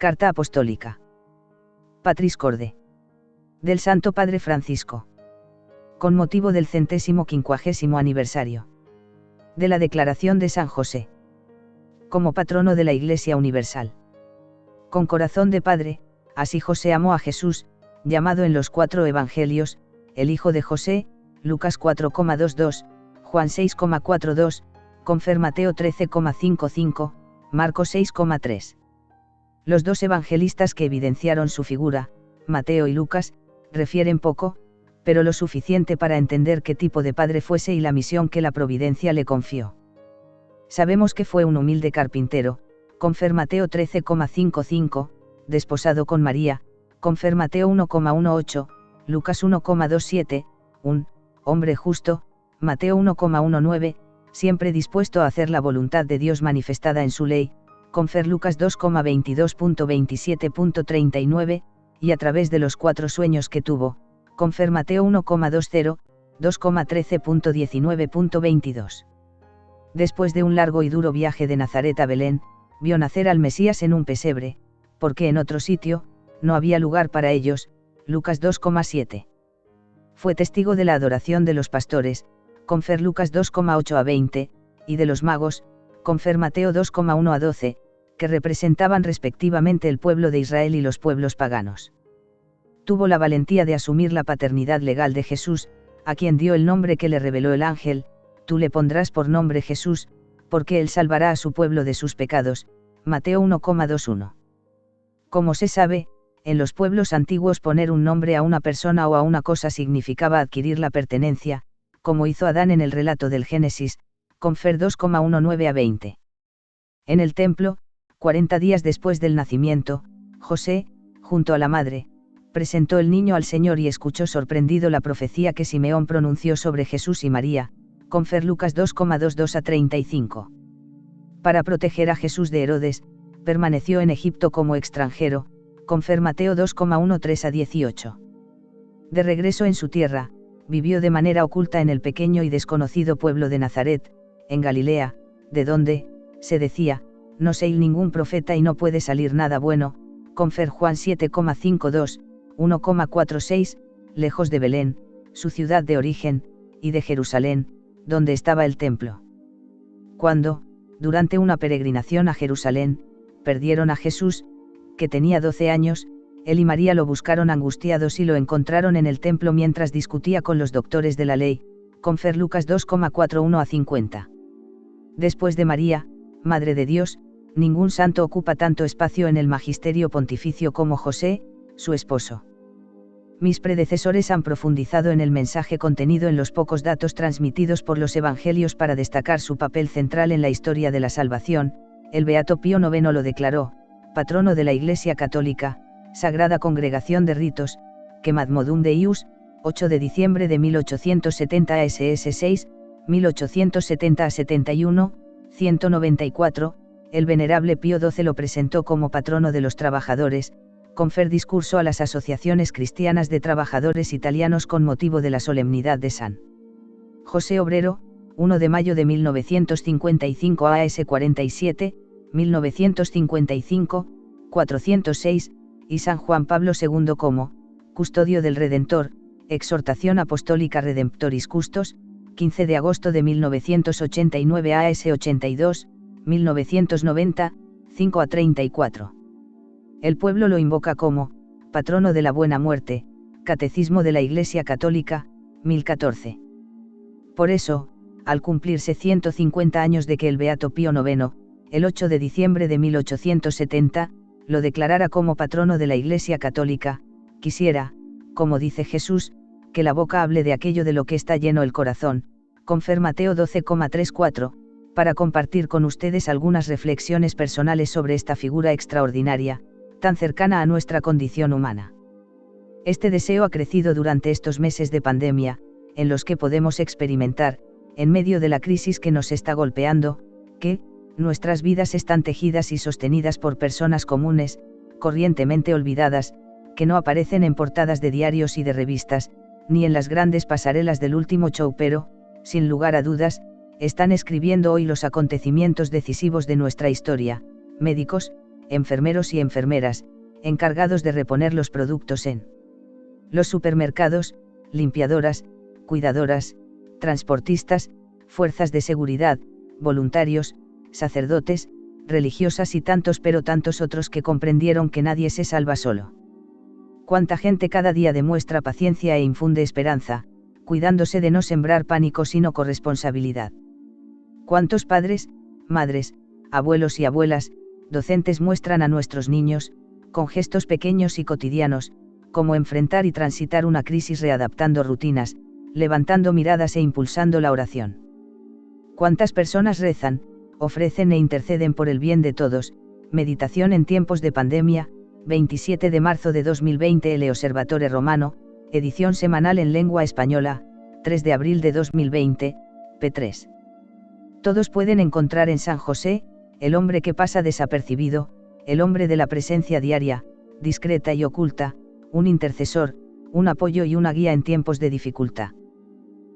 Carta apostólica. Patris Corde. Del Santo Padre Francisco. Con motivo del 150º aniversario de la declaración de San José como patrono de la Iglesia Universal. Con corazón de padre, así José amó a Jesús, llamado en los 4 evangelios, el hijo de José, Lucas 4,22, Juan 6,42, confer Mateo 13,55, Marcos 6,3. Los dos evangelistas que evidenciaron su figura, Mateo y Lucas, refieren poco, pero lo suficiente para entender qué tipo de padre fuese y la misión que la providencia le confió. Sabemos que fue un humilde carpintero, confer Mateo 13,55, desposado con María, confer Mateo 1,18, Lucas 1,27, un hombre justo, Mateo 1,19, siempre dispuesto a hacer la voluntad de Dios manifestada en su ley, confer Lucas 2,22.27.39, y a través de los 4 sueños que tuvo, confer Mateo 1,20, 2,13.19.22. Después de un largo y duro viaje de Nazaret a Belén, vio nacer al Mesías en un pesebre, porque en otro sitio, no había lugar para ellos, Lucas 2,7. Fue testigo de la adoración de los pastores, confer Lucas 2,8 a 20, y de los magos, confer Mateo 2,1 a 12, que representaban respectivamente el pueblo de Israel y los pueblos paganos. Tuvo la valentía de asumir la paternidad legal de Jesús, a quien dio el nombre que le reveló el ángel: tú le pondrás por nombre Jesús, porque él salvará a su pueblo de sus pecados, Mateo 1,21. Como se sabe, en los pueblos antiguos poner un nombre a una persona o a una cosa significaba adquirir la pertenencia, como hizo Adán en el relato del Génesis, confer 2,19 a 20. En el templo, 40 días después del nacimiento, José, junto a la madre, presentó el niño al Señor y escuchó sorprendido la profecía que Simeón pronunció sobre Jesús y María, confer Lucas 2,22 a 35. Para proteger a Jesús de Herodes, permaneció en Egipto como extranjero, confer Mateo 2,13 a 18. De regreso en su tierra, vivió de manera oculta en el pequeño y desconocido pueblo de Nazaret, en Galilea, de donde, se decía, no sé ningún profeta y no puede salir nada bueno, confer Juan 7,52, 1,46, lejos de Belén, su ciudad de origen, y de Jerusalén, donde estaba el templo. Cuando, durante una peregrinación a Jerusalén, perdieron a Jesús, que tenía 12 años, él y María lo buscaron angustiados y lo encontraron en el templo mientras discutía con los doctores de la ley, confer Lucas 2,41 a 50. Después de María, Madre de Dios, ningún santo ocupa tanto espacio en el magisterio pontificio como José, su esposo. Mis predecesores han profundizado en el mensaje contenido en los pocos datos transmitidos por los evangelios para destacar su papel central en la historia de la salvación. El Beato Pío IX lo declaró, patrono de la Iglesia Católica, Sagrada Congregación de Ritos, Quemad Modum Deus, 8 de diciembre de 1870 ASS 6, 1870 a 71, 194, el Venerable Pío XII lo presentó como patrono de los trabajadores, confer discurso a las asociaciones cristianas de trabajadores italianos con motivo de la solemnidad de San José Obrero, 1 de mayo de 1955 AS 47, 1955, 406, y San Juan Pablo II como, custodio del Redentor, exhortación apostólica Redemptoris Custos, 15 de agosto de 1989 AS 82, 1990, 5 a 34. El pueblo lo invoca como, patrono de la buena muerte, Catecismo de la Iglesia Católica, 1014. Por eso, al cumplirse 150 años de que el Beato Pío IX, el 8 de diciembre de 1870, lo declarara como patrono de la Iglesia Católica, quisiera, como dice Jesús, que la boca hable de aquello de lo que está lleno el corazón, confer Mateo 12,34, para compartir con ustedes algunas reflexiones personales sobre esta figura extraordinaria, tan cercana a nuestra condición humana. Este deseo ha crecido durante estos meses de pandemia, en los que podemos experimentar, en medio de la crisis que nos está golpeando, que, nuestras vidas están tejidas y sostenidas por personas comunes, corrientemente olvidadas, que no aparecen en portadas de diarios y de revistas, ni en las grandes pasarelas del último show, pero, sin lugar a dudas, están escribiendo hoy los acontecimientos decisivos de nuestra historia: médicos, enfermeros y enfermeras, encargados de reponer los productos en los supermercados, limpiadoras, cuidadoras, transportistas, fuerzas de seguridad, voluntarios, sacerdotes, religiosas y tantos pero tantos otros que comprendieron que nadie se salva solo. Cuánta gente cada día demuestra paciencia e infunde esperanza, cuidándose de no sembrar pánico sino corresponsabilidad. Cuántos padres, madres, abuelos y abuelas, docentes muestran a nuestros niños, con gestos pequeños y cotidianos, cómo enfrentar y transitar una crisis readaptando rutinas, levantando miradas e impulsando la oración. Cuántas personas rezan, ofrecen e interceden por el bien de todos. Meditación en tiempos de pandemia, 27 de marzo de 2020. El Observatore Romano, edición semanal en lengua española, 3 de abril de 2020, p3. Todos pueden encontrar en San José, el hombre que pasa desapercibido, el hombre de la presencia diaria, discreta y oculta, un intercesor, un apoyo y una guía en tiempos de dificultad.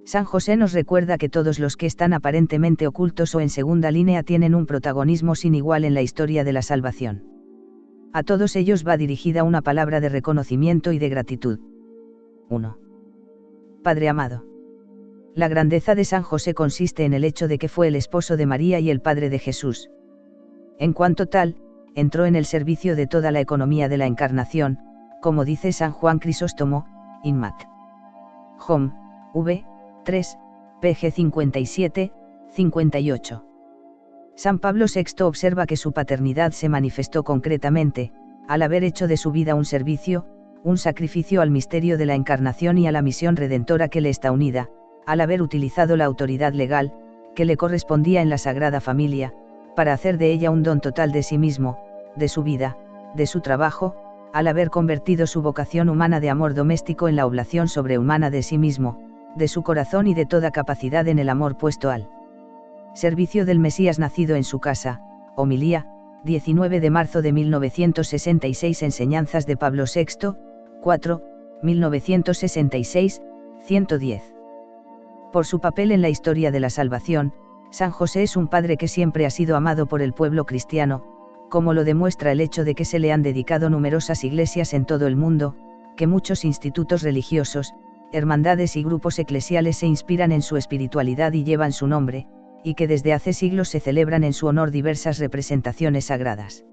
San José nos recuerda que todos los que están aparentemente ocultos o en segunda línea tienen un protagonismo sin igual en la historia de la salvación. A todos ellos va dirigida una palabra de reconocimiento y de gratitud. 1. Padre amado. La grandeza de San José consiste en el hecho de que fue el esposo de María y el padre de Jesús. En cuanto tal, entró en el servicio de toda la economía de la Encarnación, como dice San Juan Crisóstomo, in Mat. Hom, v. 3, pg 57, 58. San Pablo VI observa que su paternidad se manifestó concretamente, al haber hecho de su vida un servicio, un sacrificio al misterio de la Encarnación y a la misión redentora que le está unida, al haber utilizado la autoridad legal, que le correspondía en la Sagrada Familia, para hacer de ella un don total de sí mismo, de su vida, de su trabajo, al haber convertido su vocación humana de amor doméstico en la oblación sobrehumana de sí mismo, de su corazón y de toda capacidad en el amor puesto al servicio del Mesías nacido en su casa. Homilía, 19 de marzo de 1966. Enseñanzas de Pablo VI, 4, 1966, 110. Por su papel en la historia de la salvación, San José es un padre que siempre ha sido amado por el pueblo cristiano, como lo demuestra el hecho de que se le han dedicado numerosas iglesias en todo el mundo, que muchos institutos religiosos, hermandades y grupos eclesiales se inspiran en su espiritualidad y llevan su nombre, y que desde hace siglos se celebran en su honor diversas representaciones sagradas.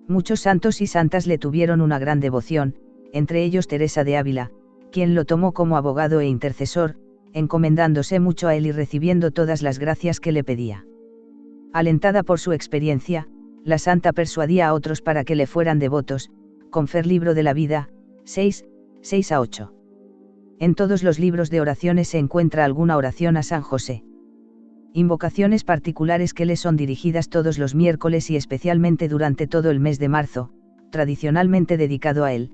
Muchos santos y santas le tuvieron una gran devoción, entre ellos Teresa de Ávila, quien lo tomó como abogado e intercesor, encomendándose mucho a él y recibiendo todas las gracias que le pedía. Alentada por su experiencia, la santa persuadía a otros para que le fueran devotos. Confer Libro de la Vida, 6, 6-8. En todos los libros de oraciones se encuentra alguna oración a San José. Invocaciones particulares que le son dirigidas todos los miércoles y especialmente durante todo el mes de marzo, tradicionalmente dedicado a él.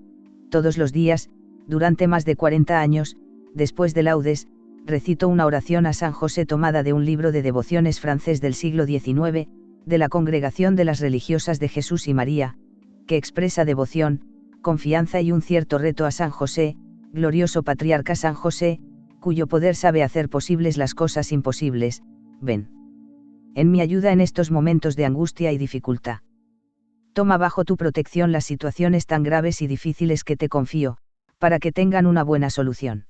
Todos los días, durante más de 40 años, después de laudes, recito una oración a San José tomada de un libro de devociones francés del siglo XIX, de la Congregación de las Religiosas de Jesús y María, que expresa devoción, confianza y un cierto reto a San José, glorioso patriarca San José, cuyo poder sabe hacer posibles las cosas imposibles. Ven en mi ayuda en estos momentos de angustia y dificultad. Toma bajo tu protección las situaciones tan graves y difíciles que te confío, para que tengan una buena solución.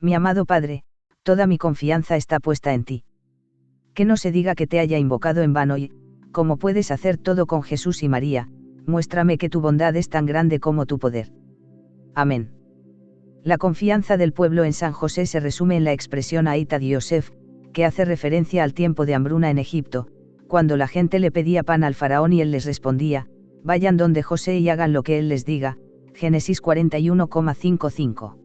Mi amado Padre, toda mi confianza está puesta en ti. Que no se diga que te haya invocado en vano y, como puedes hacer todo con Jesús y María, muéstrame que tu bondad es tan grande como tu poder. Amén. La confianza del pueblo en San José se resume en la expresión Aita di Yosef, que hace referencia al tiempo de hambruna en Egipto, cuando la gente le pedía pan al faraón y él les respondía, vayan donde José y hagan lo que él les diga. Génesis 41,55.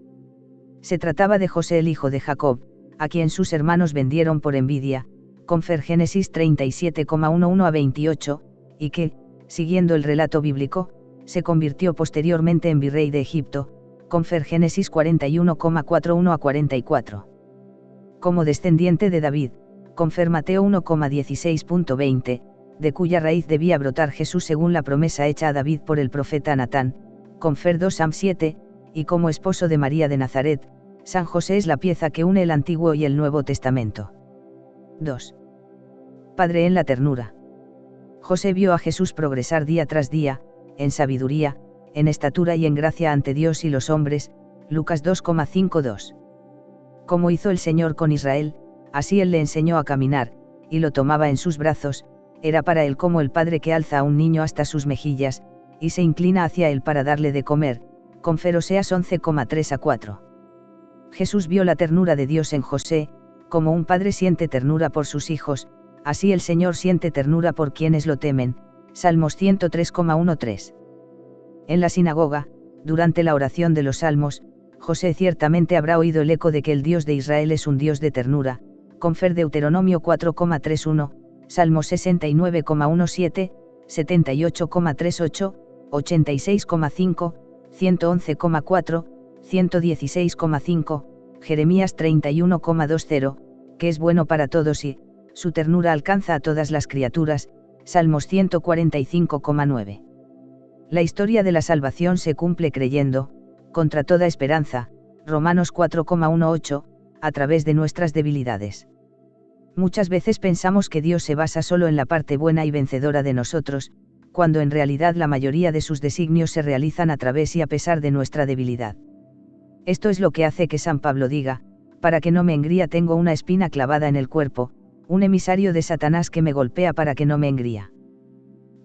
Se trataba de José el hijo de Jacob, a quien sus hermanos vendieron por envidia, confer Génesis 37,11-28, y que, siguiendo el relato bíblico, se convirtió posteriormente en virrey de Egipto, confer Génesis 41,41-44. Como descendiente de David, confer Mateo 1,16.20, de cuya raíz debía brotar Jesús según la promesa hecha a David por el profeta Natán, confer 2 Sam 7, y como esposo de María de Nazaret, San José es la pieza que une el Antiguo y el Nuevo Testamento. 2. Padre en la ternura. José vio a Jesús progresar día tras día, en sabiduría, en estatura y en gracia ante Dios y los hombres, Lucas 2,52. Como hizo el Señor con Israel, así Él le enseñó a caminar, y lo tomaba en sus brazos, era para él como el padre que alza a un niño hasta sus mejillas, y se inclina hacia él para darle de comer, Confer Oseas 11,3-4. Jesús vio la ternura de Dios en José, como un padre siente ternura por sus hijos, así el Señor siente ternura por quienes lo temen, Salmos 103,13. En la sinagoga, durante la oración de los Salmos, José ciertamente habrá oído el eco de que el Dios de Israel es un Dios de ternura, Confer Deuteronomio 4,31, Salmos 69,17, 78,38, 86,5, 111,4, 116,5, Jeremías 31,20, que es bueno para todos y, su ternura alcanza a todas las criaturas, Salmos 145,9. La historia de la salvación se cumple creyendo, contra toda esperanza, Romanos 4,18, a través de nuestras debilidades. Muchas veces pensamos que Dios se basa solo en la parte buena y vencedora de nosotros, cuando en realidad la mayoría de sus designios se realizan a través y a pesar de nuestra debilidad. Esto es lo que hace que San Pablo diga, para que no me engría tengo una espina clavada en el cuerpo, un emisario de Satanás que me golpea para que no me engría.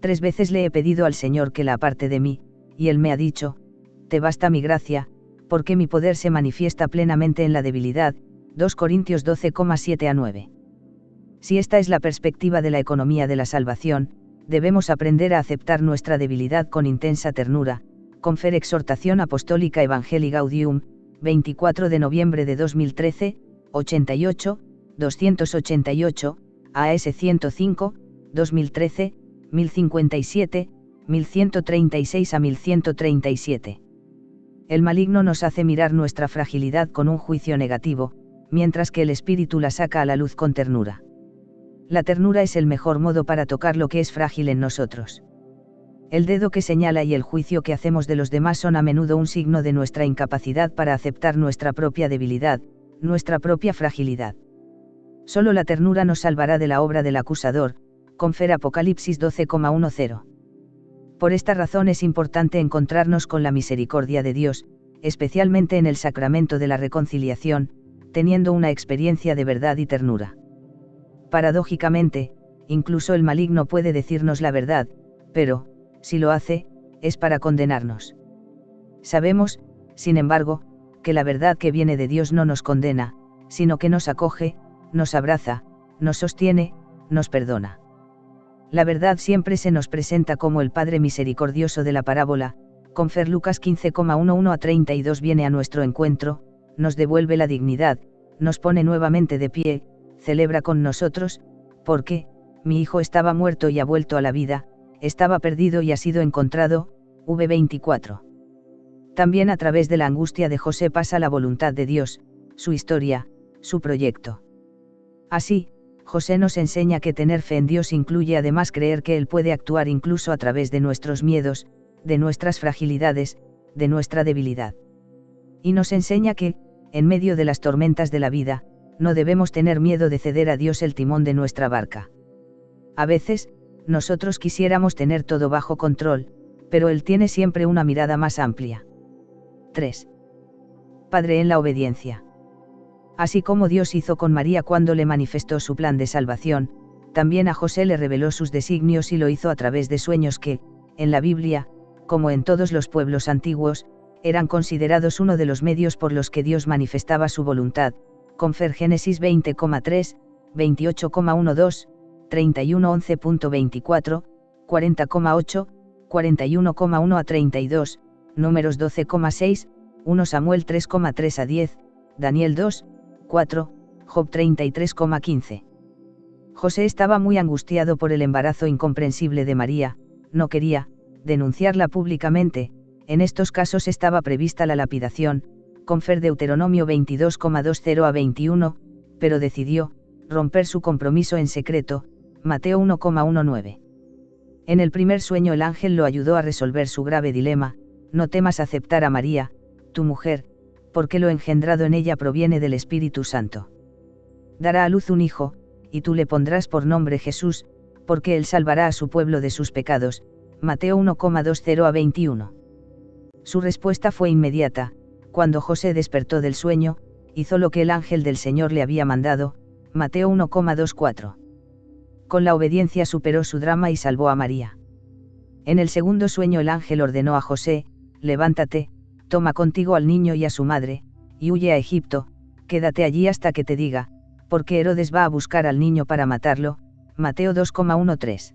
3 veces le he pedido al Señor que la aparte de mí, y Él me ha dicho, te basta mi gracia, porque mi poder se manifiesta plenamente en la debilidad, 2 Corintios 12,7-9. Si esta es la perspectiva de la economía de la salvación, debemos aprender a aceptar nuestra debilidad con intensa ternura, Confer Exhortación Apostólica Evangelii Gaudium, 24 de noviembre de 2013, 88, 288, AS 105, 2013, 1057, 1136-1137. El maligno nos hace mirar nuestra fragilidad con un juicio negativo, mientras que el espíritu la saca a la luz con ternura. La ternura es el mejor modo para tocar lo que es frágil en nosotros. El dedo que señala y el juicio que hacemos de los demás son a menudo un signo de nuestra incapacidad para aceptar nuestra propia debilidad, nuestra propia fragilidad. Solo la ternura nos salvará de la obra del acusador, Confer Apocalipsis 12,10. Por esta razón es importante encontrarnos con la misericordia de Dios, especialmente en el sacramento de la reconciliación, teniendo una experiencia de verdad y ternura. Paradójicamente, incluso el maligno puede decirnos la verdad, pero, si lo hace, es para condenarnos. Sabemos, sin embargo, que la verdad que viene de Dios no nos condena, sino que nos acoge, nos abraza, nos sostiene, nos perdona. La verdad siempre se nos presenta como el Padre misericordioso de la parábola, Confer Lucas 15,11-32 viene a nuestro encuentro, nos devuelve la dignidad, nos pone nuevamente de pie, celebra con nosotros, porque, mi hijo estaba muerto y ha vuelto a la vida, estaba perdido y ha sido encontrado, v24. También a través de la angustia de José pasa la voluntad de Dios, su historia, su proyecto. Así, José nos enseña que tener fe en Dios incluye además creer que Él puede actuar incluso a través de nuestros miedos, de nuestras fragilidades, de nuestra debilidad. Y nos enseña que, en medio de las tormentas de la vida, no debemos tener miedo de ceder a Dios el timón de nuestra barca. A veces, nosotros quisiéramos tener todo bajo control, pero Él tiene siempre una mirada más amplia. 3. Padre en la obediencia. Así como Dios hizo con María cuando le manifestó su plan de salvación, también a José le reveló sus designios y lo hizo a través de sueños que, en la Biblia, como en todos los pueblos antiguos, eran considerados uno de los medios por los que Dios manifestaba su voluntad, Confer Génesis 20,3, 28,12, 31:11.24, 40,8, 41,1-32, Números 12,6, 1 Samuel 3,3-10, Daniel 2, 4, Job 33,15. José estaba muy angustiado por el embarazo incomprensible de María, no quería denunciarla públicamente, en estos casos estaba prevista la lapidación, Confer Deuteronomio 22,20-21, pero decidió romper su compromiso en secreto, Mateo 1,19. En el primer sueño el ángel lo ayudó a resolver su grave dilema, no temas aceptar a María, tu mujer, porque lo engendrado en ella proviene del Espíritu Santo. Dará a luz un hijo, y tú le pondrás por nombre Jesús, porque él salvará a su pueblo de sus pecados. Mateo 1,20-21. Su respuesta fue inmediata. Cuando José despertó del sueño, hizo lo que el ángel del Señor le había mandado. Mateo 1,24. Con la obediencia superó su drama y salvó a María. En el segundo sueño el ángel ordenó a José: levántate, toma contigo al niño y a su madre, y huye a Egipto, quédate allí hasta que te diga, porque Herodes va a buscar al niño para matarlo. Mateo 2,13.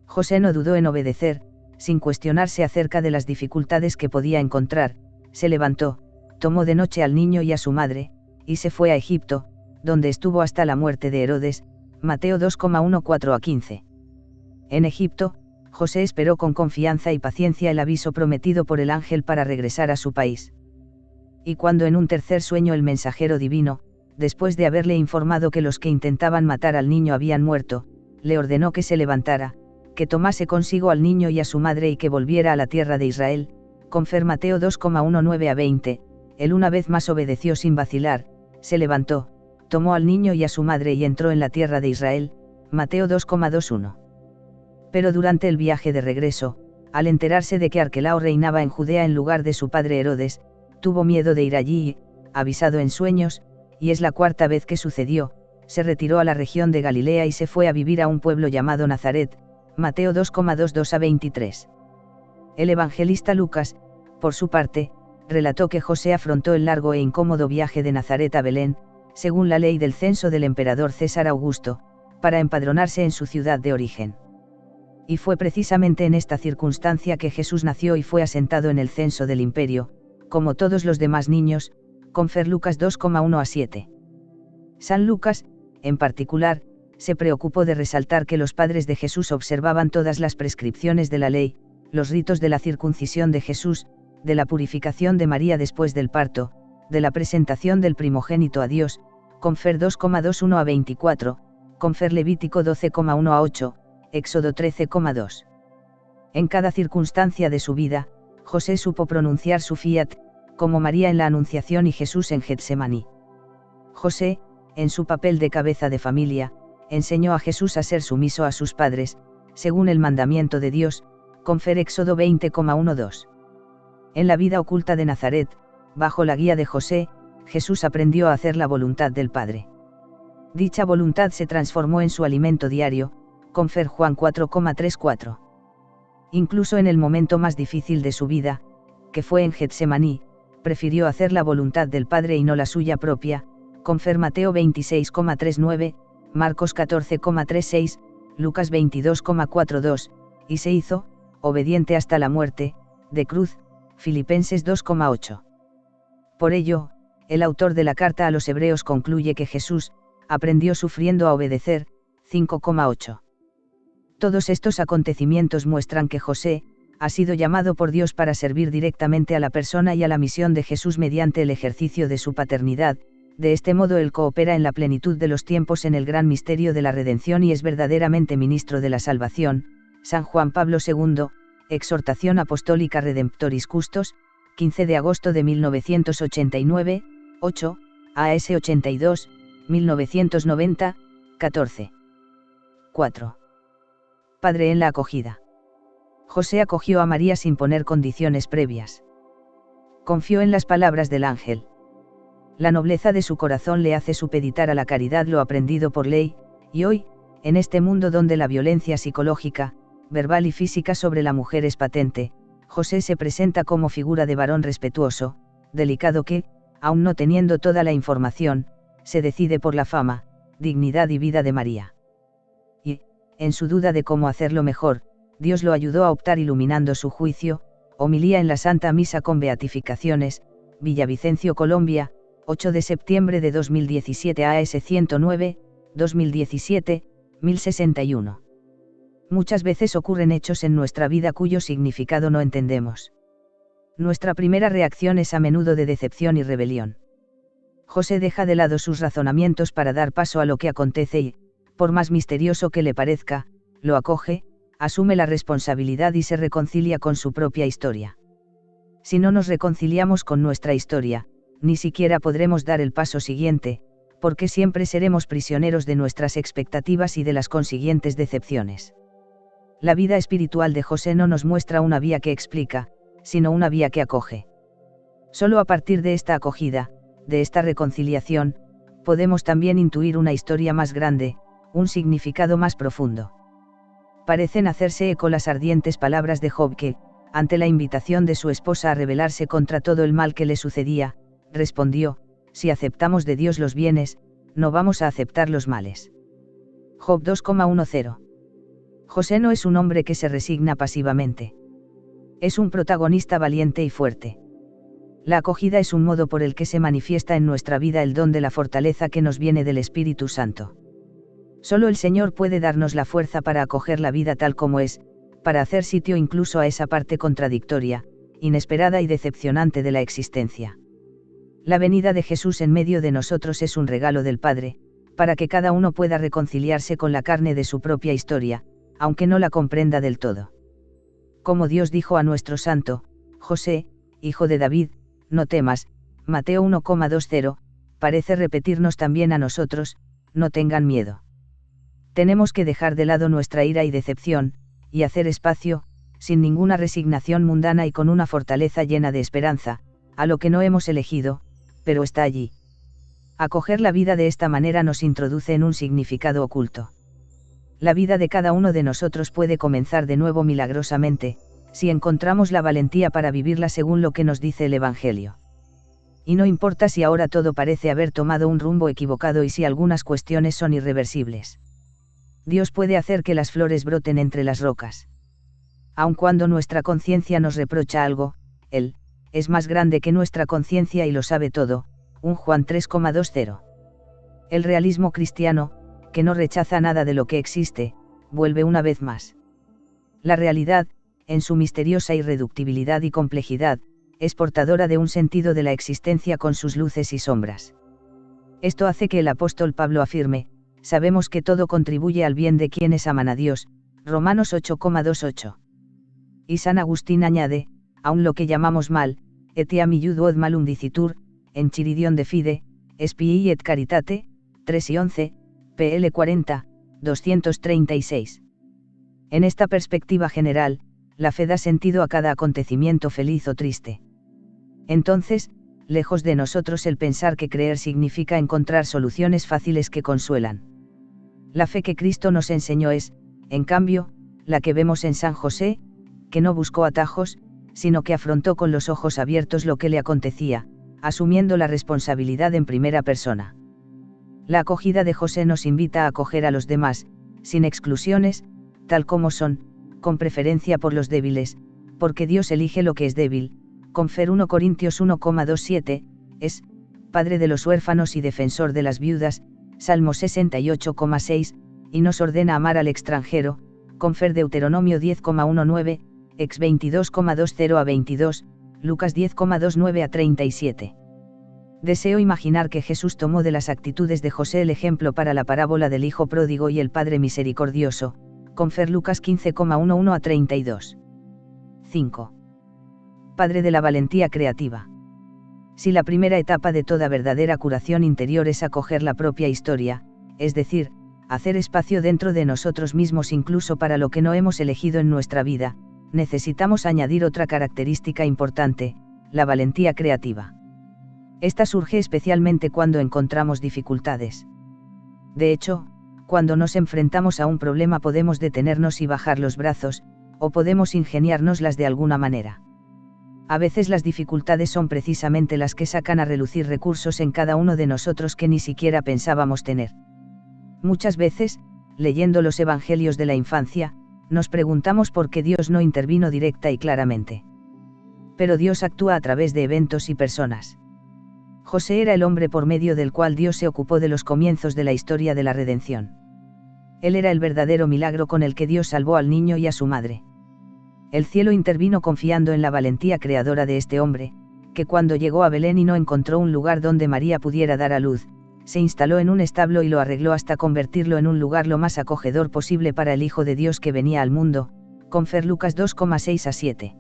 José no dudó en obedecer, sin cuestionarse acerca de las dificultades que podía encontrar. Se levantó, tomó de noche al niño y a su madre, y se fue a Egipto, donde estuvo hasta la muerte de Herodes. Mateo 2,14-15. En Egipto, José esperó con confianza y paciencia el aviso prometido por el ángel para regresar a su país. Y cuando en un tercer sueño el mensajero divino, después de haberle informado que los que intentaban matar al niño habían muerto, le ordenó que se levantara, que tomase consigo al niño y a su madre y que volviera a la tierra de Israel, confer Mateo 2,19-20, él una vez más obedeció sin vacilar, se levantó, tomó al niño y a su madre y entró en la tierra de Israel. Mateo 2,21. Pero durante el viaje de regreso, al enterarse de que Arquelao reinaba en Judea en lugar de su padre Herodes, tuvo miedo de ir allí y, avisado en sueños, y es la cuarta vez que sucedió, se retiró a la región de Galilea y se fue a vivir a un pueblo llamado Nazaret. Mateo 2,22-23. El evangelista Lucas, por su parte, relató que José afrontó el largo e incómodo viaje de Nazaret a Belén, según la ley del censo del emperador César Augusto, para empadronarse en su ciudad de origen. Y fue precisamente en esta circunstancia que Jesús nació y fue asentado en el censo del imperio, como todos los demás niños, confer Lucas 2,1-7. San Lucas, en particular, se preocupó de resaltar que los padres de Jesús observaban todas las prescripciones de la ley, los ritos de la circuncisión de Jesús, de la purificación de María después del parto, de la presentación del primogénito a Dios, confer 2,21-24, confer Levítico 12,1-8, Éxodo 13,2. En cada circunstancia de su vida, José supo pronunciar su fiat, como María en la Anunciación y Jesús en Getsemaní. José, en su papel de cabeza de familia, enseñó a Jesús a ser sumiso a sus padres, según el mandamiento de Dios, confer Éxodo 20,1-2. En la vida oculta de Nazaret, bajo la guía de José, Jesús aprendió a hacer la voluntad del Padre. Dicha voluntad se transformó en su alimento diario, confer Juan 4,34. Incluso en el momento más difícil de su vida, que fue en Getsemaní, prefirió hacer la voluntad del Padre y no la suya propia, confer Mateo 26,39, Marcos 14,36, Lucas 22,42, y se hizo, obediente hasta la muerte, de cruz, Filipenses 2,8. Por ello, el autor de la carta a los Hebreos concluye que Jesús, aprendió sufriendo a obedecer, 5,8. Todos estos acontecimientos muestran que José, ha sido llamado por Dios para servir directamente a la persona y a la misión de Jesús mediante el ejercicio de su paternidad. De este modo él coopera en la plenitud de los tiempos en el gran misterio de la redención y es verdaderamente ministro de la salvación. San Juan Pablo II, Exhortación Apostólica Redemptoris Custos, 15 de agosto de 1989, 8, AS 82, 1990, 14. 4. Padre en la acogida. José acogió a María sin poner condiciones previas. Confió en las palabras del ángel. La nobleza de su corazón le hace supeditar a la caridad lo aprendido por ley, y hoy, en este mundo donde la violencia psicológica, verbal y física sobre la mujer es patente, José se presenta como figura de varón respetuoso, delicado que, aun no teniendo toda la información, se decide por la fama, dignidad y vida de María. Y, en su duda de cómo hacerlo mejor, Dios lo ayudó a optar iluminando su juicio. Homilía en la Santa Misa con Beatificaciones, Villavicencio, Colombia, 8 de septiembre de 2017 AS 109, 2017, 1061. Muchas veces ocurren hechos en nuestra vida cuyo significado no entendemos. Nuestra primera reacción es a menudo de decepción y rebelión. José deja de lado sus razonamientos para dar paso a lo que acontece y, por más misterioso que le parezca, lo acoge, asume la responsabilidad y se reconcilia con su propia historia. Si no nos reconciliamos con nuestra historia, ni siquiera podremos dar el paso siguiente, porque siempre seremos prisioneros de nuestras expectativas y de las consiguientes decepciones. La vida espiritual de José no nos muestra una vía que explica, sino una vía que acoge. Solo a partir de esta acogida, de esta reconciliación, podemos también intuir una historia más grande, un significado más profundo. Parecen hacerse eco las ardientes palabras de Job que, ante la invitación de su esposa a rebelarse contra todo el mal que le sucedía, respondió: si aceptamos de Dios los bienes, no vamos a aceptar los males. Job 2,10. José no es un hombre que se resigna pasivamente. Es un protagonista valiente y fuerte. La acogida es un modo por el que se manifiesta en nuestra vida el don de la fortaleza que nos viene del Espíritu Santo. Solo el Señor puede darnos la fuerza para acoger la vida tal como es, para hacer sitio incluso a esa parte contradictoria, inesperada y decepcionante de la existencia. La venida de Jesús en medio de nosotros es un regalo del Padre, para que cada uno pueda reconciliarse con la carne de su propia historia, aunque no la comprenda del todo. Como Dios dijo a nuestro santo, José, hijo de David, no temas, Mateo 1,20, parece repetirnos también a nosotros, no tengan miedo. Tenemos que dejar de lado nuestra ira y decepción, y hacer espacio, sin ninguna resignación mundana y con una fortaleza llena de esperanza, a lo que no hemos elegido, pero está allí. Acoger la vida de esta manera nos introduce en un significado oculto. La vida de cada uno de nosotros puede comenzar de nuevo milagrosamente, si encontramos la valentía para vivirla según lo que nos dice el Evangelio. Y no importa si ahora todo parece haber tomado un rumbo equivocado y si algunas cuestiones son irreversibles. Dios puede hacer que las flores broten entre las rocas. Aun cuando nuestra conciencia nos reprocha algo, Él es más grande que nuestra conciencia y lo sabe todo. 1 Juan 3,20. El realismo cristiano, que no rechaza nada de lo que existe, vuelve una vez más. La realidad, en su misteriosa irreductibilidad y complejidad, es portadora de un sentido de la existencia con sus luces y sombras. Esto hace que el apóstol Pablo afirme: sabemos que todo contribuye al bien de quienes aman a Dios, Romanos 8,28. Y San Agustín añade: aun lo que llamamos mal, etiam iuduod malum dicitur, en Chiridion de Fide, spii et caritate, 3 y 11, pl 40, 236. En esta perspectiva general, la fe da sentido a cada acontecimiento feliz o triste. Entonces, lejos de nosotros el pensar que creer significa encontrar soluciones fáciles que consuelan. La fe que Cristo nos enseñó es, en cambio, la que vemos en San José, que no buscó atajos, sino que afrontó con los ojos abiertos lo que le acontecía, asumiendo la responsabilidad en primera persona. La acogida de José nos invita a acoger a los demás, sin exclusiones, tal como son, con preferencia por los débiles, porque Dios elige lo que es débil. Confer 1 Corintios 1,27, es Padre de los huérfanos y defensor de las viudas, Salmo 68,6, y nos ordena amar al extranjero. Confer Deuteronomio 10,19, ex 22,20 a 22, Lucas 10,29 a 37. Deseo imaginar que Jesús tomó de las actitudes de José el ejemplo para la parábola del Hijo Pródigo y el Padre Misericordioso. Confer Lucas 15,11 a 32. 5. Padre de la valentía creativa. Si la primera etapa de toda verdadera curación interior es acoger la propia historia, es decir, hacer espacio dentro de nosotros mismos incluso para lo que no hemos elegido en nuestra vida, necesitamos añadir otra característica importante: la valentía creativa. Esta surge especialmente cuando encontramos dificultades. De hecho, cuando nos enfrentamos a un problema podemos detenernos y bajar los brazos, o podemos ingeniárnoslas de alguna manera. A veces las dificultades son precisamente las que sacan a relucir recursos en cada uno de nosotros que ni siquiera pensábamos tener. Muchas veces, leyendo los evangelios de la infancia, nos preguntamos por qué Dios no intervino directa y claramente. Pero Dios actúa a través de eventos y personas. José era el hombre por medio del cual Dios se ocupó de los comienzos de la historia de la redención. Él era el verdadero milagro con el que Dios salvó al niño y a su madre. El cielo intervino confiando en la valentía creadora de este hombre, que cuando llegó a Belén y no encontró un lugar donde María pudiera dar a luz, se instaló en un establo y lo arregló hasta convertirlo en un lugar lo más acogedor posible para el Hijo de Dios que venía al mundo. Confer Lucas 2,6 a 7.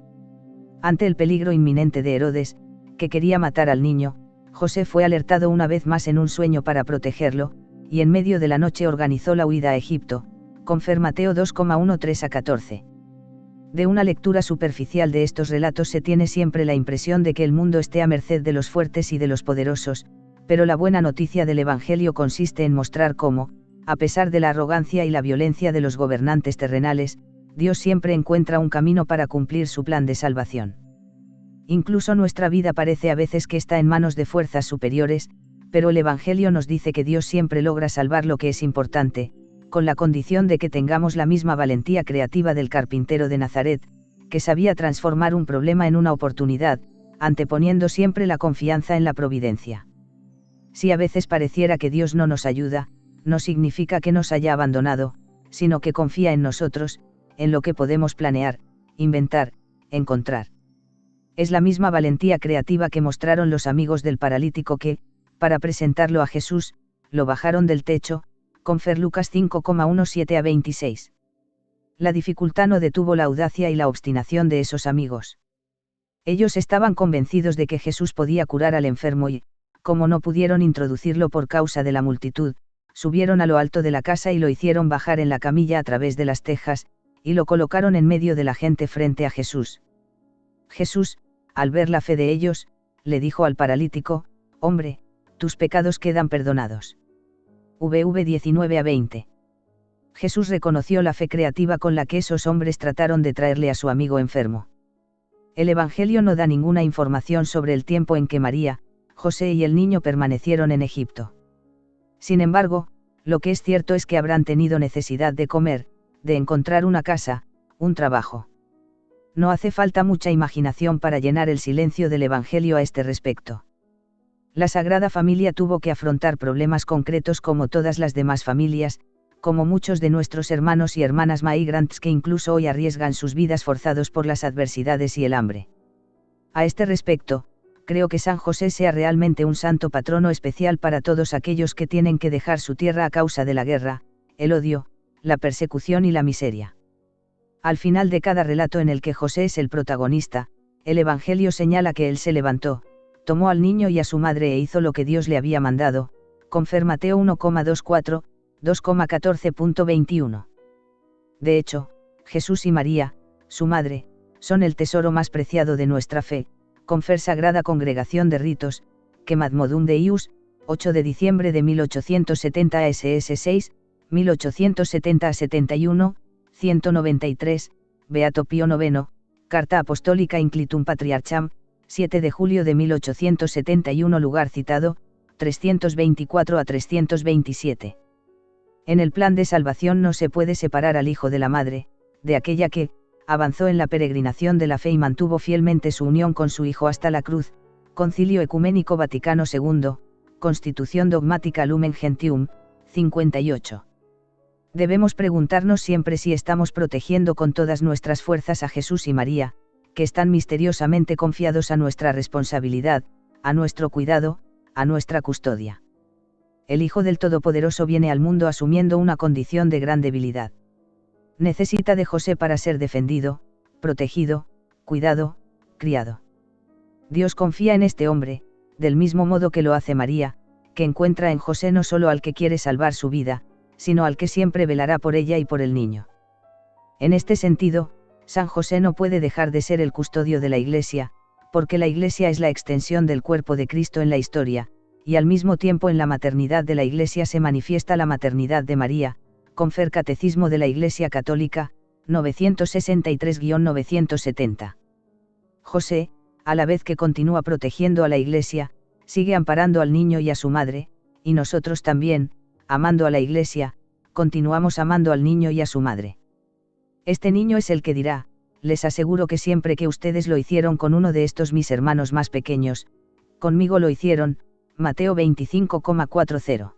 Ante el peligro inminente de Herodes, que quería matar al niño, José fue alertado una vez más en un sueño para protegerlo, y en medio de la noche organizó la huida a Egipto, confer Mateo 2,13-14. De una lectura superficial de estos relatos se tiene siempre la impresión de que el mundo esté a merced de los fuertes y de los poderosos, pero la buena noticia del Evangelio consiste en mostrar cómo, a pesar de la arrogancia y la violencia de los gobernantes terrenales, Dios siempre encuentra un camino para cumplir su plan de salvación. Incluso nuestra vida parece a veces que está en manos de fuerzas superiores, pero el Evangelio nos dice que Dios siempre logra salvar lo que es importante, con la condición de que tengamos la misma valentía creativa del carpintero de Nazaret, que sabía transformar un problema en una oportunidad, anteponiendo siempre la confianza en la providencia. Si a veces pareciera que Dios no nos ayuda, no significa que nos haya abandonado, sino que confía en nosotros, en lo que podemos planear, inventar, encontrar. Es la misma valentía creativa que mostraron los amigos del paralítico que, para presentarlo a Jesús, lo bajaron del techo, confer Lucas 5,17-26. La dificultad no detuvo la audacia y la obstinación de esos amigos. Ellos estaban convencidos de que Jesús podía curar al enfermo y, como no pudieron introducirlo por causa de la multitud, subieron a lo alto de la casa y lo hicieron bajar en la camilla a través de las tejas, y lo colocaron en medio de la gente frente a Jesús. Jesús, al ver la fe de ellos, le dijo al paralítico: «Hombre, tus pecados quedan perdonados». VV 19-20. Jesús reconoció la fe creativa con la que esos hombres trataron de traerle a su amigo enfermo. El Evangelio no da ninguna información sobre el tiempo en que María, José y el niño permanecieron en Egipto. Sin embargo, lo que es cierto es que habrán tenido necesidad de comer, de encontrar una casa, un trabajo. No hace falta mucha imaginación para llenar el silencio del Evangelio a este respecto. La Sagrada Familia tuvo que afrontar problemas concretos como todas las demás familias, como muchos de nuestros hermanos y hermanas migrants que incluso hoy arriesgan sus vidas forzados por las adversidades y el hambre. A este respecto, creo que San José sea realmente un santo patrono especial para todos aquellos que tienen que dejar su tierra a causa de la guerra, el odio, la persecución y la miseria. Al final de cada relato en el que José es el protagonista, el Evangelio señala que él se levantó, tomó al niño y a su madre e hizo lo que Dios le había mandado, confer Mateo 1,24, 2,14.21. De hecho, Jesús y María, su madre, son el tesoro más preciado de nuestra fe, confer Sagrada Congregación de Ritos, Quemad Modum Deus, 8 de diciembre de 1870 SS 6, 1870-71, 193, Beato Pío IX, Carta Apostólica Inclitum Patriarcham, 7 de julio de 1871 lugar citado, 324-327. En el plan de salvación no se puede separar al hijo de la madre, de aquella que, avanzó en la peregrinación de la fe y mantuvo fielmente su unión con su hijo hasta la cruz, Concilio Ecuménico Vaticano II, Constitución Dogmática Lumen Gentium, 58. Debemos preguntarnos siempre si estamos protegiendo con todas nuestras fuerzas a Jesús y María, que están misteriosamente confiados a nuestra responsabilidad, a nuestro cuidado, a nuestra custodia. El Hijo del Todopoderoso viene al mundo asumiendo una condición de gran debilidad. Necesita de José para ser defendido, protegido, cuidado, criado. Dios confía en este hombre, del mismo modo que lo hace María, que encuentra en José no solo al que quiere salvar su vida, sino al que siempre velará por ella y por el niño. En este sentido, San José no puede dejar de ser el custodio de la Iglesia, porque la Iglesia es la extensión del cuerpo de Cristo en la historia, y al mismo tiempo en la maternidad de la Iglesia se manifiesta la maternidad de María, confer Catecismo de la Iglesia Católica, 963-970. José, a la vez que continúa protegiendo a la Iglesia, sigue amparando al niño y a su madre, y nosotros también, amando a la Iglesia, continuamos amando al niño y a su madre. Este niño es el que dirá: les aseguro que siempre que ustedes lo hicieron con uno de estos mis hermanos más pequeños, conmigo lo hicieron, Mateo 25,40.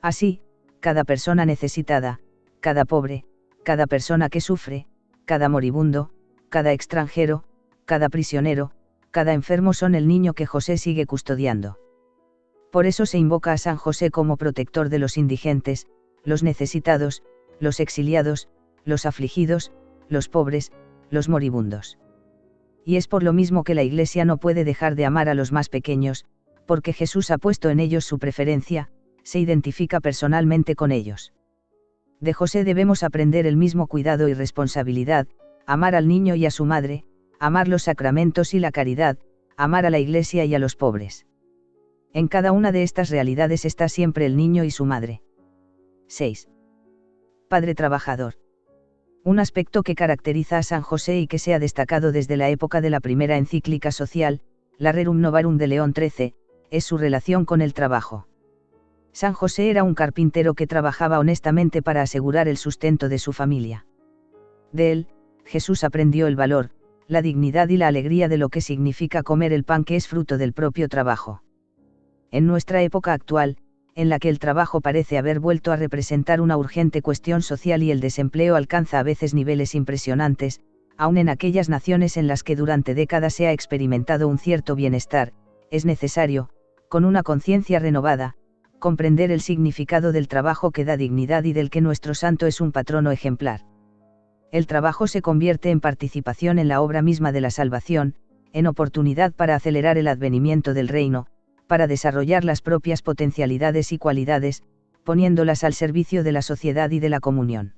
Así, cada persona necesitada, cada pobre, cada persona que sufre, cada moribundo, cada extranjero, cada prisionero, cada enfermo son el niño que José sigue custodiando. Por eso se invoca a San José como protector de los indigentes, los necesitados, los exiliados, los afligidos, los pobres, los moribundos. Y es por lo mismo que la Iglesia no puede dejar de amar a los más pequeños, Porque Jesús ha puesto en ellos su preferencia, se identifica personalmente con ellos. De José debemos aprender el mismo cuidado y responsabilidad, amar al niño y a su madre, amar los sacramentos y la caridad, amar a la Iglesia y a los pobres. En cada una de estas realidades está siempre el niño y su madre. 6. Padre trabajador. Un aspecto que caracteriza a San José y que se ha destacado desde la época de la primera encíclica social, la Rerum Novarum de León XIII, es su relación con el trabajo. San José era un carpintero que trabajaba honestamente para asegurar el sustento de su familia. De él, Jesús aprendió el valor, la dignidad y la alegría de lo que significa comer el pan que es fruto del propio trabajo. En nuestra época actual, en la que el trabajo parece haber vuelto a representar una urgente cuestión social y el desempleo alcanza a veces niveles impresionantes, aun en aquellas naciones en las que durante décadas se ha experimentado un cierto bienestar, es necesario, con una conciencia renovada, comprender el significado del trabajo que da dignidad y del que nuestro santo es un patrono ejemplar. El trabajo se convierte en participación en la obra misma de la salvación, en oportunidad para acelerar el advenimiento del reino, para desarrollar las propias potencialidades y cualidades, poniéndolas al servicio de la sociedad y de la comunión.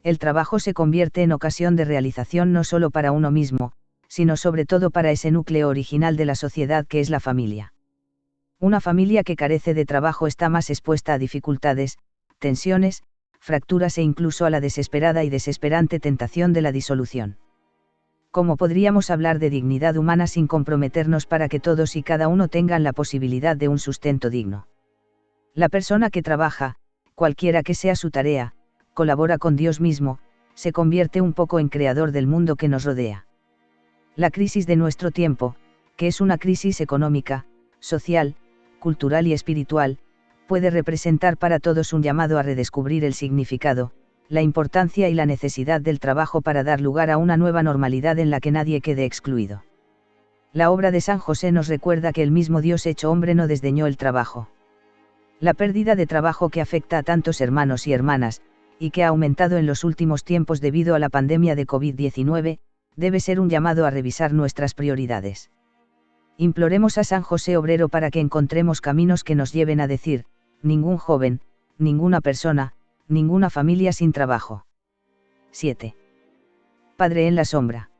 El trabajo se convierte en ocasión de realización no solo para uno mismo, sino sobre todo para ese núcleo original de la sociedad que es la familia. Una familia que carece de trabajo está más expuesta a dificultades, tensiones, fracturas e incluso a la desesperada y desesperante tentación de la disolución. ¿Cómo podríamos hablar de dignidad humana sin comprometernos para que todos y cada uno tengan la posibilidad de un sustento digno? La persona que trabaja, cualquiera que sea su tarea, colabora con Dios mismo, se convierte un poco en creador del mundo que nos rodea. La crisis de nuestro tiempo, que es una crisis económica, social, cultural y espiritual, puede representar para todos un llamado a redescubrir el significado, la importancia y la necesidad del trabajo para dar lugar a una nueva normalidad en la que nadie quede excluido. La obra de San José nos recuerda que el mismo Dios hecho hombre no desdeñó el trabajo. La pérdida de trabajo que afecta a tantos hermanos y hermanas, y que ha aumentado en los últimos tiempos debido a la pandemia de COVID-19, debe ser un llamado a revisar nuestras prioridades. Imploremos a San José Obrero para que encontremos caminos que nos lleven a decir, ningún joven, ninguna persona, ninguna familia sin trabajo. 7. Padre en la sombra.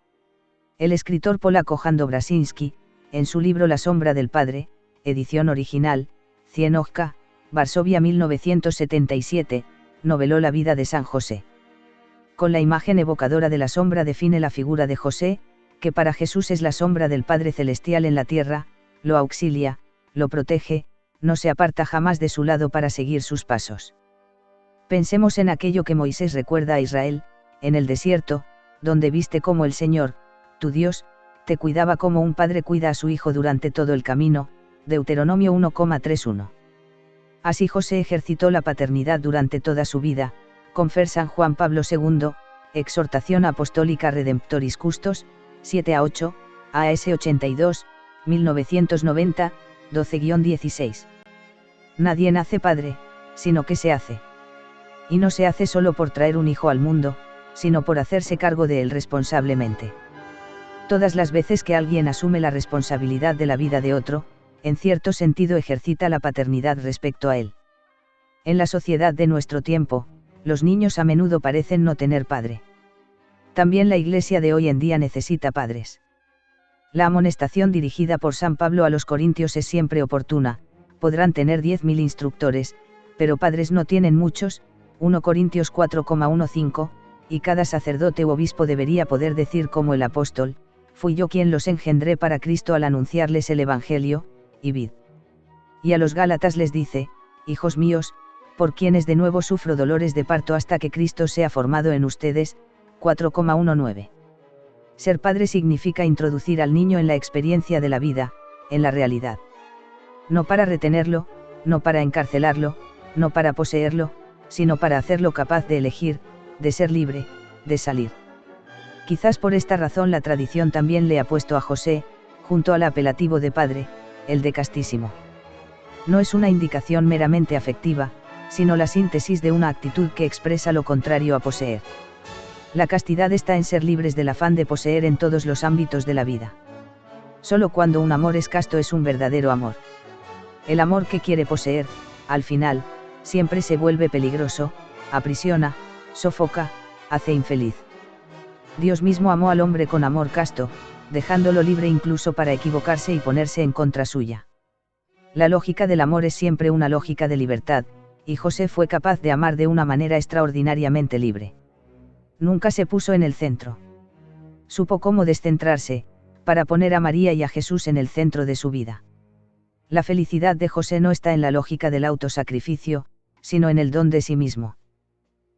El escritor polaco Jan Dobrasinski, en su libro La sombra del padre, edición original, Cienojka, Varsovia 1977, noveló la vida de San José. Con la imagen evocadora de la sombra define la figura de José, que para Jesús es la sombra del Padre Celestial en la tierra, lo auxilia, lo protege, no se aparta jamás de su lado para seguir sus pasos. Pensemos en aquello que Moisés recuerda a Israel, en el desierto, donde viste cómo el Señor, tu Dios, te cuidaba como un padre cuida a su hijo durante todo el camino, Deuteronomio 1,31. Así José ejercitó la paternidad durante toda su vida, confer San Juan Pablo II, Exhortación Apostólica Redemptoris Custos, 7-8, AS 82, 1990, 12-16. Nadie nace padre, sino que se hace. Y no se hace solo por traer un hijo al mundo, sino por hacerse cargo de él responsablemente. Todas las veces que alguien asume la responsabilidad de la vida de otro, en cierto sentido ejercita la paternidad respecto a él. En la sociedad de nuestro tiempo, los niños a menudo parecen no tener padre. También la Iglesia de hoy en día necesita padres. La amonestación dirigida por San Pablo a los corintios es siempre oportuna, podrán tener 10.000 instructores, pero padres no tienen muchos, 1 Corintios 4,15, y cada sacerdote u obispo debería poder decir como el apóstol, fui yo quien los engendré para Cristo al anunciarles el Evangelio, y vid. Y a los Gálatas les dice, hijos míos, por quienes de nuevo sufro dolores de parto hasta que Cristo sea formado en ustedes, 4,19. Ser padre significa introducir al niño en la experiencia de la vida, en la realidad. No para retenerlo, no para encarcelarlo, no para poseerlo, sino para hacerlo capaz de elegir, de ser libre, de salir. Quizás por esta razón la tradición también le ha puesto a José, junto al apelativo de padre, el de castísimo. No es una indicación meramente afectiva, sino la síntesis de una actitud que expresa lo contrario a poseer. La castidad está en ser libres del afán de poseer en todos los ámbitos de la vida. Solo cuando un amor es casto es un verdadero amor. El amor que quiere poseer, al final, siempre se vuelve peligroso, aprisiona, sofoca, hace infeliz. Dios mismo amó al hombre con amor casto, dejándolo libre incluso para equivocarse y ponerse en contra suya. La lógica del amor es siempre una lógica de libertad, y José fue capaz de amar de una manera extraordinariamente libre. Nunca se puso en el centro. Supo cómo descentrarse, para poner a María y a Jesús en el centro de su vida. La felicidad de José no está en la lógica del autosacrificio, sino en el don de sí mismo.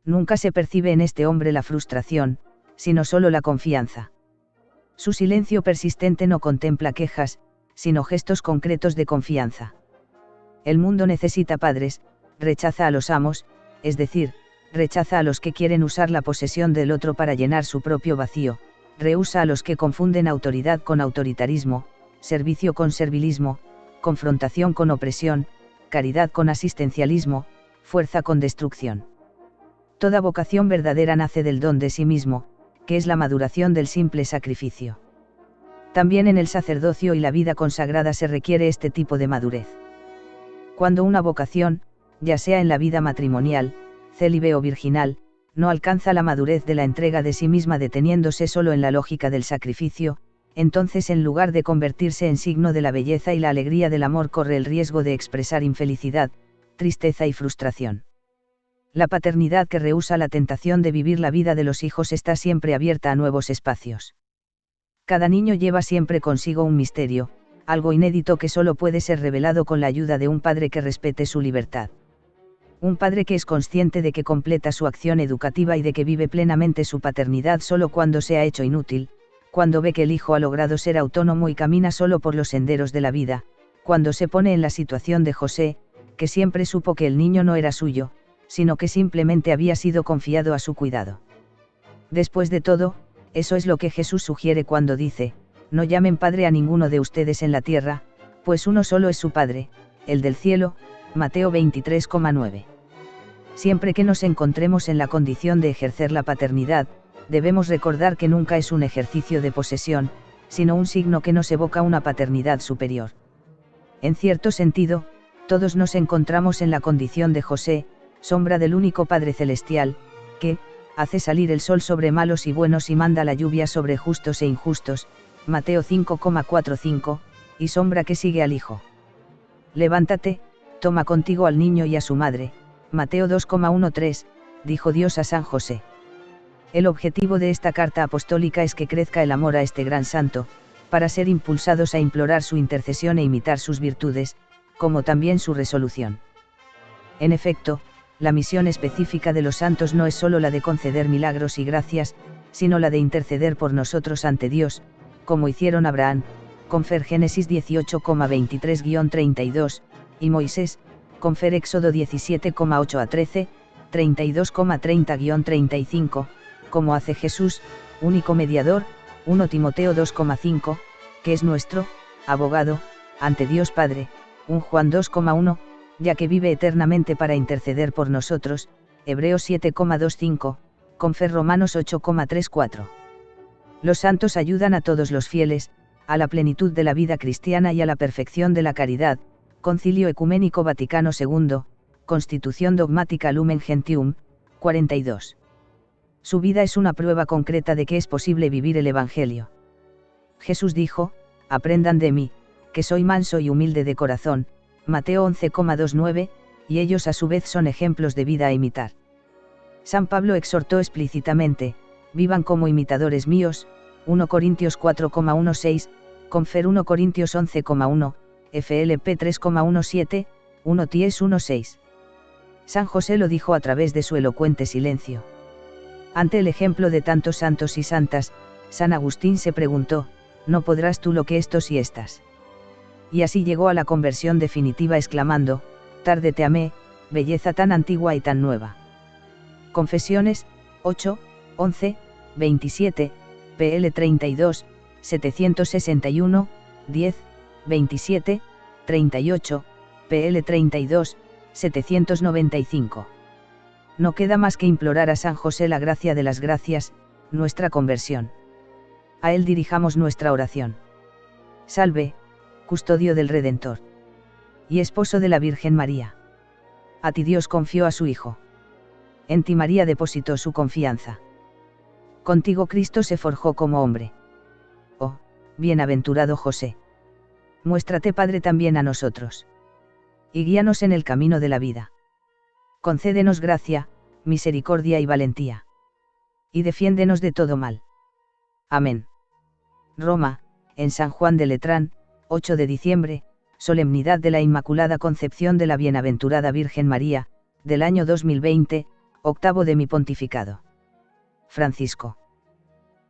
Nunca se percibe en este hombre la frustración, sino solo la confianza. Su silencio persistente no contempla quejas, sino gestos concretos de confianza. El mundo necesita padres, rechaza a los amos, es decir, rechaza a los que quieren usar la posesión del otro para llenar su propio vacío, rehúsa a los que confunden autoridad con autoritarismo, servicio con servilismo, confrontación con opresión, caridad con asistencialismo, fuerza con destrucción. Toda vocación verdadera nace del don de sí mismo, que es la maduración del simple sacrificio. También en el sacerdocio y la vida consagrada se requiere este tipo de madurez. Cuando una vocación, ya sea en la vida matrimonial, célibe o virginal, no alcanza la madurez de la entrega de sí misma deteniéndose solo en la lógica del sacrificio, entonces en lugar de convertirse en signo de la belleza y la alegría del amor corre el riesgo de expresar infelicidad, tristeza y frustración. La paternidad que rehúsa la tentación de vivir la vida de los hijos está siempre abierta a nuevos espacios. Cada niño lleva siempre consigo un misterio, algo inédito que solo puede ser revelado con la ayuda de un padre que respete su libertad. Un padre que es consciente de que completa su acción educativa y de que vive plenamente su paternidad solo cuando se ha hecho inútil, cuando ve que el hijo ha logrado ser autónomo y camina solo por los senderos de la vida, cuando se pone en la situación de José, que siempre supo que el niño no era suyo, sino que simplemente había sido confiado a su cuidado. Después de todo, eso es lo que Jesús sugiere cuando dice, no llamen Padre a ninguno de ustedes en la tierra, pues uno solo es su Padre, el del cielo, Mateo 23,9. Siempre que nos encontremos en la condición de ejercer la paternidad, debemos recordar que nunca es un ejercicio de posesión, sino un signo que nos evoca una paternidad superior. En cierto sentido, todos nos encontramos en la condición de José, sombra del único Padre Celestial, que, hace salir el sol sobre malos y buenos y manda la lluvia sobre justos e injustos, Mateo 5,45, y sombra que sigue al Hijo. Levántate, toma contigo al niño y a su madre, Mateo 2,13, dijo Dios a San José. El objetivo de esta carta apostólica es que crezca el amor a este gran santo, para ser impulsados a implorar su intercesión e imitar sus virtudes, como también su resolución. En efecto, la misión específica de los santos no es solo la de conceder milagros y gracias, sino la de interceder por nosotros ante Dios, como hicieron Abraham, confer Génesis 18,23-32, y Moisés, confer Éxodo 17,8-13, 32,30-35, como hace Jesús, único mediador, 1 Timoteo 2,5, que es nuestro abogado ante Dios Padre, 1 Juan 2,1, ya que vive eternamente para interceder por nosotros, Hebreos 7,25, confer Romanos 8,34. Los santos ayudan a todos los fieles, a la plenitud de la vida cristiana y a la perfección de la caridad, Concilio Ecuménico Vaticano II, Constitución Dogmática Lumen Gentium, 42. Su vida es una prueba concreta de que es posible vivir el Evangelio. Jesús dijo, aprendan de mí, que soy manso y humilde de corazón, Mateo 11,29, y ellos a su vez son ejemplos de vida a imitar. San Pablo exhortó explícitamente, vivan como imitadores míos, 1 Corintios 4,16, confer 1 Corintios 11,1, FLP 3,17, 1 Ties 1,6. San José lo dijo a través de su elocuente silencio. Ante el ejemplo de tantos santos y santas, San Agustín se preguntó, ¿no podrás tú lo que estos y estas? Y así llegó a la conversión definitiva exclamando, tarde te amé, belleza tan antigua y tan nueva. Confesiones, 8, 11, 27, PL 32, 761, 10, 27, 38, PL 32, 795. No queda más que implorar a San José la gracia de las gracias, nuestra conversión. A él dirijamos nuestra oración. Salve, custodio del Redentor. Y esposo de la Virgen María. A ti Dios confió a su Hijo. En ti María depositó su confianza. Contigo Cristo se forjó como hombre. Oh, bienaventurado José. Muéstrate Padre también a nosotros. Y guíanos en el camino de la vida. Concédenos gracia, misericordia y valentía. Y defiéndenos de todo mal. Amén. Roma, en San Juan de Letrán, 8 de diciembre, solemnidad de la Inmaculada Concepción de la Bienaventurada Virgen María, del año 2020, octavo de mi pontificado. Francisco.